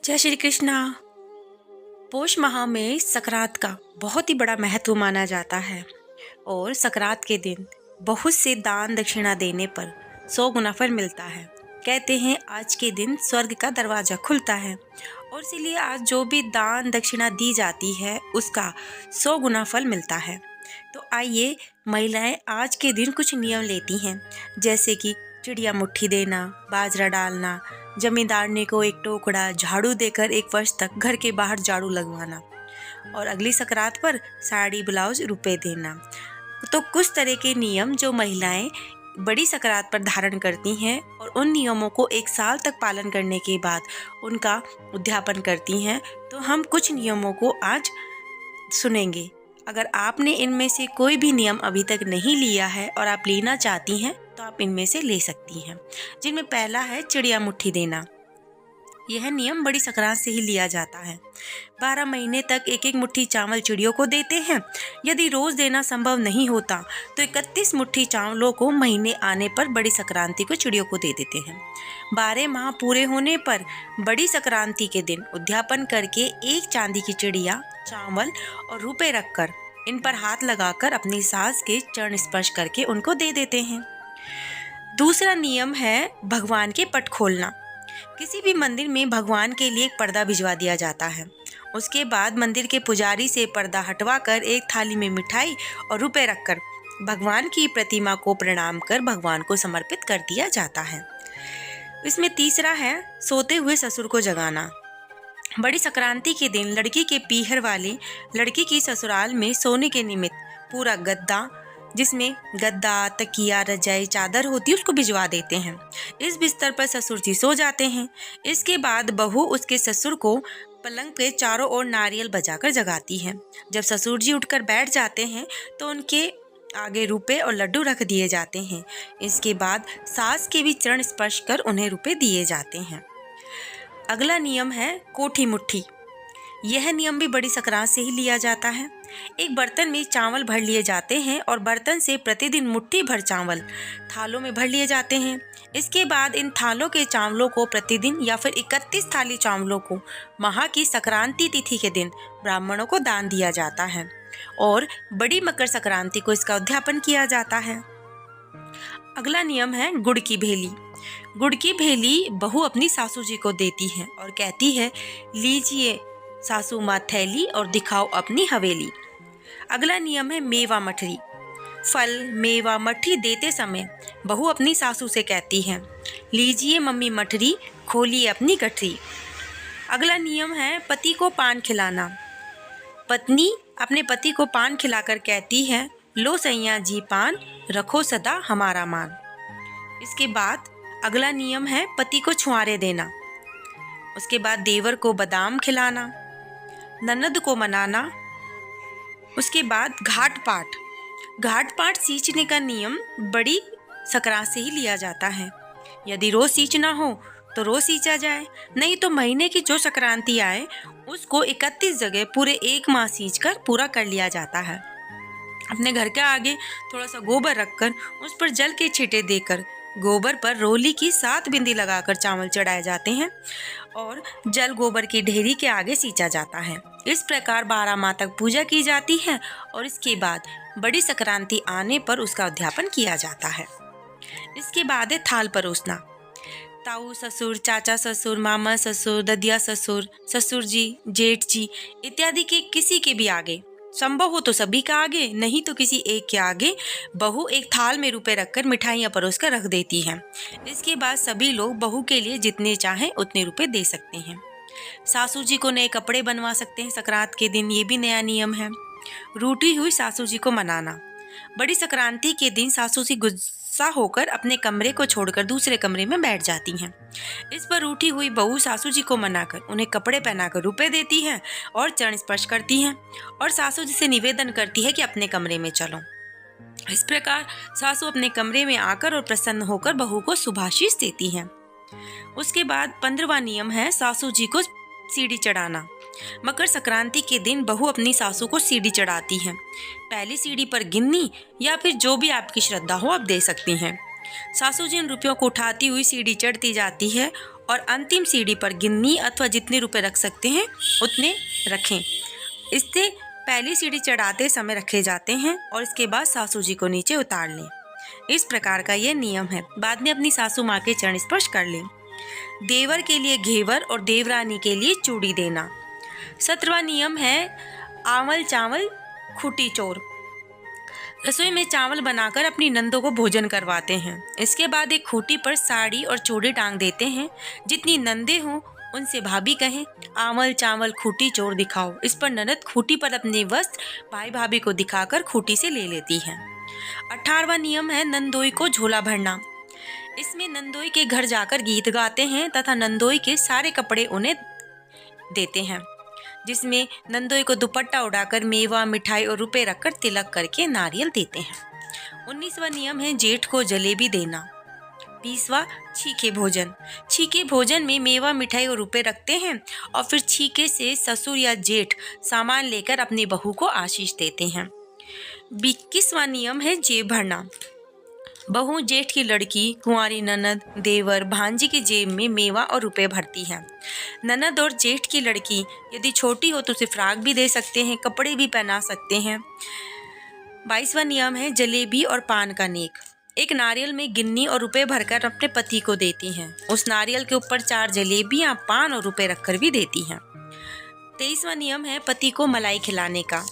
जय श्री कृष्णा। पोष माह में सकरात का बहुत ही बड़ा महत्व माना जाता है और सकरात के दिन बहुत से दान दक्षिणा देने पर 100 गुना फल मिलता है। कहते हैं आज के दिन स्वर्ग का दरवाजा खुलता है और इसीलिए आज जो भी दान दक्षिणा दी जाती है उसका 100 गुना फल मिलता है। तो आइए महिलाएं आज के दिन कुछ नियम लेती हैं, जैसे कि चिड़िया मुट्ठी देना, बाजरा डालना, जमींदारने को एक टोकरा झाड़ू देकर 1 वर्ष तक घर के बाहर झाड़ू लगवाना और अगली सकरात पर साड़ी ब्लाउज रुपए देना। तो कुछ तरह के नियम जो महिलाएं बड़ी सकरात पर धारण करती हैं और उन नियमों को 1 साल तक पालन करने के बाद उनका उद्यापन करती हैं। तो हम कुछ नियमों को आज सुनेंगे। अगर आपने इनमें से कोई भी नियम अभी तक नहीं लिया है और आप लेना चाहती हैं तो आप इनमें से ले सकती हैं, जिनमें पहला है चिड़िया मुट्ठी देना। यह नियम बड़ी सकरात से ही लिया जाता है। 12 महीने तक 1-1 मुट्ठी चावल चिड़ियों को देते हैं। यदि रोज देना संभव नहीं होता तो 31 मुट्ठी चावलों को महीने आने पर बड़ी संक्रांति को चिड़ियों को दे देते हैं। 12 माह पूरे होने पर बड़ी संक्रांति के दिन उद्यापन करके 1 चांदी की चिड़िया, चावल और रुपए रखकर इन पर हाथ लगाकर अपनी सास के चरण स्पर्श करके उनको दे देते हैं। दूसरा नियम है भगवान के पट खोलना। किसी भी मंदिर में भगवान के लिए एक पर्दा भिजवा दिया जाता है। उसके बाद मंदिर के पुजारी से पर्दा हटवाकर एक थाली में मिठाई और रुपए रखकर भगवान की प्रतिमा को प्रणाम कर भगवान को समर्पित कर दिया जाता है। इसमें तीसरा है सोते हुए ससुर को जगाना। बड़ी संक्रांति के दिन लड़की के पीहर वाले लड़की की ससुराल में सोने के निमित्त पूरा गद्दा, जिसमें गद्दा, तकिया, रजाई, चादर होती है, उसको भिजवा देते हैं। इस बिस्तर पर ससुर जी सो जाते हैं। इसके बाद बहू उसके ससुर को पलंग के चारों ओर नारियल बजाकर जगाती है। जब ससुर जी उठकर बैठ जाते हैं तो उनके आगे रुपए और लड्डू रख दिए जाते हैं। इसके बाद सास के भी चरण स्पर्श कर उन्हें रुपए दिए जाते हैं। अगला नियम है कोठी मुट्ठी। यह नियम भी बड़ी सकरात से ही लिया जाता है। एक बर्तन में चावल भर लिए जाते हैं और बर्तन से प्रतिदिन मुट्ठी भर चावल थालों में भर लिए जाते हैं। इसके बाद इन थालों के चावलों को प्रतिदिन या फिर 31 थाली चावलों को माह की संक्रांति तिथि के दिन ब्राह्मणों को दान दिया जाता है और बड़ी मकर संक्रांति को इसका उद्यापन किया जाता है। अगला नियम है गुड़ की भेली। गुड़ की भेली बहू अपनी सासू जी को देती है और कहती है, लीजिए सासू माँ थैली और दिखाओ अपनी हवेली। अगला नियम है मेवा मठरी। फल, मेवा, मठरी देते समय बहू अपनी सासू से कहती है, लीजिए मम्मी मठरी, खोलिए अपनी गठरी। अगला नियम है पति को पान खिलाना। पत्नी अपने पति को पान खिलाकर कहती है, लो सैया जी पान, रखो सदा हमारा मान। इसके बाद अगला नियम है पति को छुआरे देना। उसके बाद देवर को बादाम खिलाना, ननद को मनाना। उसके बाद घाट पाट सींचने का नियम बड़ी सकरात से ही लिया जाता है। यदि रोज सींचना हो तो रोज सींचा जाए, नहीं तो महीने की जो संक्रांति आए उसको 31 जगह पूरे 1 माह सींचकर पूरा कर लिया जाता है। अपने घर के आगे थोड़ा सा गोबर रखकर उस पर जल के छींटे देकर गोबर पर रोली की 7 बिंदी लगाकर चावल चढ़ाए जाते हैं और जल गोबर की ढेरी के आगे सींचा जाता है। इस प्रकार 12 माह तक पूजा की जाती है और इसके बाद बड़ी संक्रांति आने पर उसका उद्यापन किया जाता है। इसके बाद है थाल परोसना। ताऊ ससुर, चाचा ससुर, मामा ससुर, ददिया ससुर, ससुर जी, जेठ जी इत्यादि के किसी के भी आगे, संभव हो तो सभी का आगे, नहीं तो किसी एक के आगे बहू एक थाल में रुपए रखकर मिठाइयाँ परोस कर रख देती है। इसके बाद सभी लोग बहू के लिए जितने चाहें उतने रुपए दे सकते हैं। सासू जी को नए कपड़े बनवा सकते हैं संक्रांत के दिन, ये भी नया नियम है। रूठी हुई सासू जी को मनाना। बड़ी संक्रांति के दिन सासू जी गुस्सा होकर अपने कमरे को छोड़कर दूसरे कमरे में बैठ जाती हैं। इस पर रूठी हुई बहू सासू जी को मनाकर उन्हें कपड़े पहनाकर रुपए देती है और चरण स्पर्श करती हैं और सासू जी से निवेदन करती है कि अपने कमरे में चलो। इस प्रकार सासू अपने कमरे में आकर और प्रसन्न होकर बहू को शुभाशीष देती हैं। उसके बाद 15वां नियम है सासू जी को सीढ़ी चढ़ाना। मकर संक्रांति के दिन बहू अपनी सासू को सीढ़ी चढ़ाती है। पहली सीढ़ी पर गिन्नी या फिर जो भी आपकी श्रद्धा हो आप दे सकती हैं। सासू जी उन रुपयों को उठाती हुई सीढ़ी चढ़ती जाती है और अंतिम सीढ़ी पर गिन्नी अथवा जितने रुपए रख सकते हैं उतने रखें। इससे पहली सीढ़ी चढ़ाते समय रखे जाते हैं और इसके बाद सासू जी को नीचे उतार लें। इस प्रकार का ये नियम है। बाद में अपनी सासू माँ के चरण स्पर्श कर लें। देवर के लिए घेवर और देवरानी के लिए चूड़ी देना। 17वां नियम है आवल चावल खूटी चोर। रसोई में चावल बनाकर अपनी नंदों को भोजन करवाते हैं। इसके बाद एक खूटी पर साड़ी और चूड़ी टांग देते हैं। जितनी नंदे हों उनसे भाभी कहें, आवल चावल खूटी चोर दिखाओ। इस पर ननद खूटी पर अपने वस्त्र भाई भाभी को दिखाकर खूटी से ले लेती है। 18वां नियम है नंदोई को झोला भरना। इसमें नंदोई के घर जाकर गीत गाते हैं तथा नंदोई के सारे कपड़े उन्हें देते हैं, जिसमें नंदोई को दुपट्टा उड़ाकर मेवा मिठाई और रुपए रखकर तिलक करके नारियल देते हैं। 19वां नियम है जेठ को जलेबी देना। 20वां छीके भोजन। छीके भोजन में मेवा मिठाई और रुपए रखते हैं और फिर छीके से ससुर या जेठ सामान लेकर अपनी बहू को आशीष देते हैं। 21वां नियम है जेब भरना। बहू जेठ की लड़की, कुंवारी ननद, देवर, भांजी की जेब में मेवा और रुपए भरती है। ननद और जेठ की लड़की यदि छोटी हो तो उसे फ्राक भी दे सकते हैं, कपड़े भी पहना सकते हैं। 22वां नियम है जलेबी और पान का नेक। एक नारियल में गिन्नी और रुपए भरकर अपने पति को देती हैं। उस नारियल के ऊपर 4 जलेबियां, पान और रुपए रखकर भी देती हैं। 23वां नियम है पति को मलाई खिलाने का।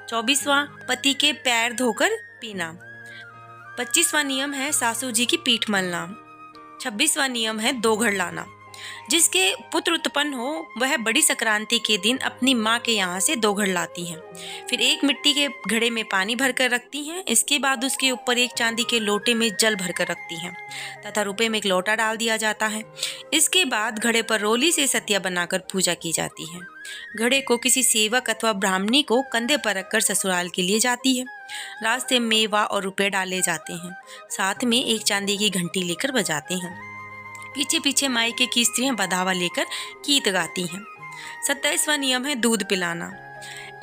24वां पति के पैर धोकर पीना। 25वां नियम है सासू जी की पीठ मलना। 26वां नियम है दोघड़ लाना। जिसके पुत्र उत्पन्न हो वह बड़ी संक्रांति के दिन अपनी माँ के यहाँ से दोघड़ लाती हैं। फिर एक मिट्टी के घड़े में पानी भरकर रखती हैं। इसके बाद उसके ऊपर एक चांदी के लोटे में जल भरकर रखती हैं तथा रुपए में एक लोटा डाल दिया जाता है। इसके बाद घड़े पर रोली से सतिया बनाकर पूजा की जाती है। घड़े को किसी सेवक अथवा ब्राह्मणी को कंधे पर रखकर ससुराल के लिए जाती है। रास्ते में मेवा और रुपए डाले जाते हैं। साथ में एक चांदी की घंटी लेकर बजाते हैं। पीछे पीछे मायके की स्त्रियां बधावा लेकर गीत गाती हैं। 27वां नियम है दूध पिलाना।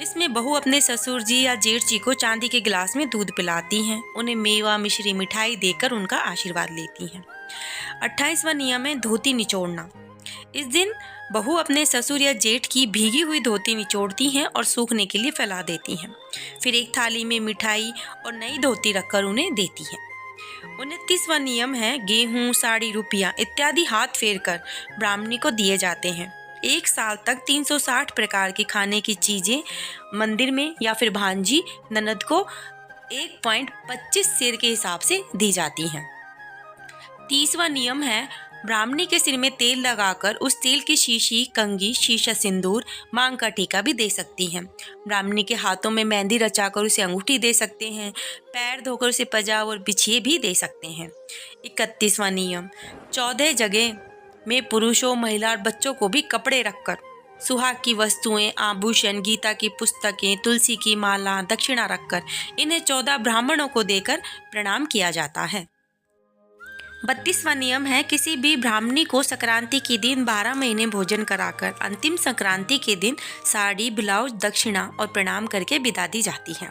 इसमें बहू अपने ससुर जी या जेठ जी को चांदी के गिलास में दूध पिलाती हैं। उन्हें मेवा मिश्री मिठाई देकर उनका आशीर्वाद लेती हैं। 28वां नियम है धोती निचोड़ना। इस दिन बहू अपने ससुर या जेठ की भीगी हुई धोती निचोड़ती हैं और सूखने के लिए फैला देती हैं। फिर एक थाली में मिठाई और नई धोती रखकर उन्हें देती हैं। 29वां नियम है गेहूं, साड़ी, रुपया इत्यादि हाथ फेर कर ब्राह्मणी को दिए जाते हैं। 1 साल तक 360 प्रकार की खाने की चीजें मंदिर में या फिर भांजी ननद को 1.25 सेर के हिसाब से दी जाती हैं। 30वां नियम है ब्राह्मणी के सिर में तेल लगाकर उस तेल की शीशी, कंघी, शीशा सिंदूर, मांग का टीका भी दे सकती हैं। ब्राह्मणी के हाथों में मेहंदी रचाकर उसे अंगूठी दे सकते हैं। पैर धोकर उसे पजाव और बिछिए भी दे सकते हैं। 31वां नियम 14 जगह में पुरुषों, महिला और बच्चों को भी कपड़े रखकर सुहाग की वस्तुएं, आभूषण, गीता की पुस्तकें, तुलसी की माला, दक्षिणा रखकर इन्हें 14 ब्राह्मणों को देकर प्रणाम किया जाता है। 32वां नियम है किसी भी ब्राह्मणी को संक्रांति के दिन 12 महीने भोजन कराकर अंतिम संक्रांति के दिन साड़ी, ब्लाउज, दक्षिणा और प्रणाम करके विदा दी जाती है।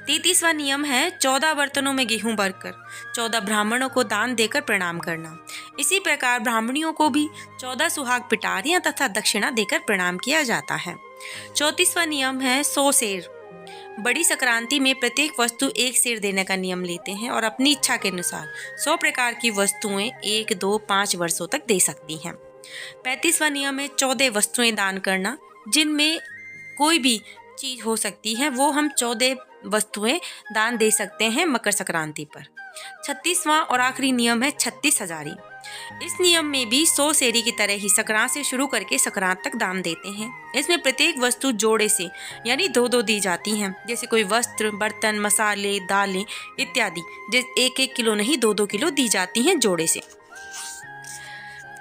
33वां नियम है 14 बर्तनों में गेहूं भरकर 14 ब्राह्मणों को दान देकर प्रणाम करना। इसी प्रकार ब्राह्मणियों को भी 14 सुहाग पिटारियां तथा दक्षिणा देकर प्रणाम किया जाता है। 34वां नियम है 100 सेर। बड़ी संक्रांति में प्रत्येक वस्तु 1 सेर देने का नियम लेते हैं और अपनी इच्छा के अनुसार 100 प्रकार की वस्तुएं 1, 2, 5 वर्षों तक दे सकती हैं। 35वां नियम है 14 वस्तुएं दान करना। जिनमें कोई भी चीज हो सकती है वो हम 14 वस्तुएं दान दे सकते हैं मकर संक्रांति पर। 36वां और आखिरी नियम है 36 हजारी। इस नियम में भी 100 सेरी की तरह ही संक्रांत से शुरू करके संक्रांत तक दान देते हैं। इसमें प्रत्येक वस्तु जोड़े से यानी 2-2 दी जाती हैं। जैसे कोई वस्त्र, बर्तन, मसाले, दालें इत्यादि 1-1 किलो नहीं 2-2 किलो दी जाती हैं जोड़े से।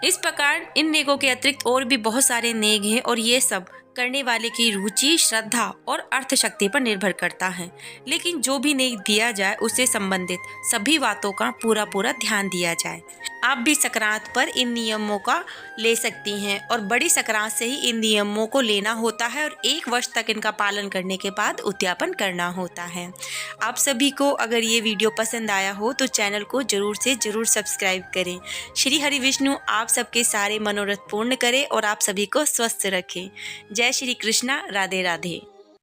इस प्रकार इन नेकों के अतिरिक्त और भी बहुत सारे नेक हैं और ये सब करने वाले की रुचि, श्रद्धा और अर्थ शक्ति पर निर्भर करता है। लेकिन जो भी नेक दिया जाए उससे संबंधित सभी बातों का पूरा पूरा ध्यान दिया जाए। आप भी संक्रांत पर इन नियमों का ले सकती हैं और बड़ी संक्रांत से ही इन नियमों को लेना होता है और 1 वर्ष तक इनका पालन करने के बाद उद्यापन करना होता है। आप सभी को अगर ये वीडियो पसंद आया हो तो चैनल को जरूर से जरूर सब्सक्राइब करें। श्री हरि विष्णु आप सबके सारे मनोरथ पूर्ण करे और आप सभी को स्वस्थ रखें। जय श्री कृष्णा, राधे राधे।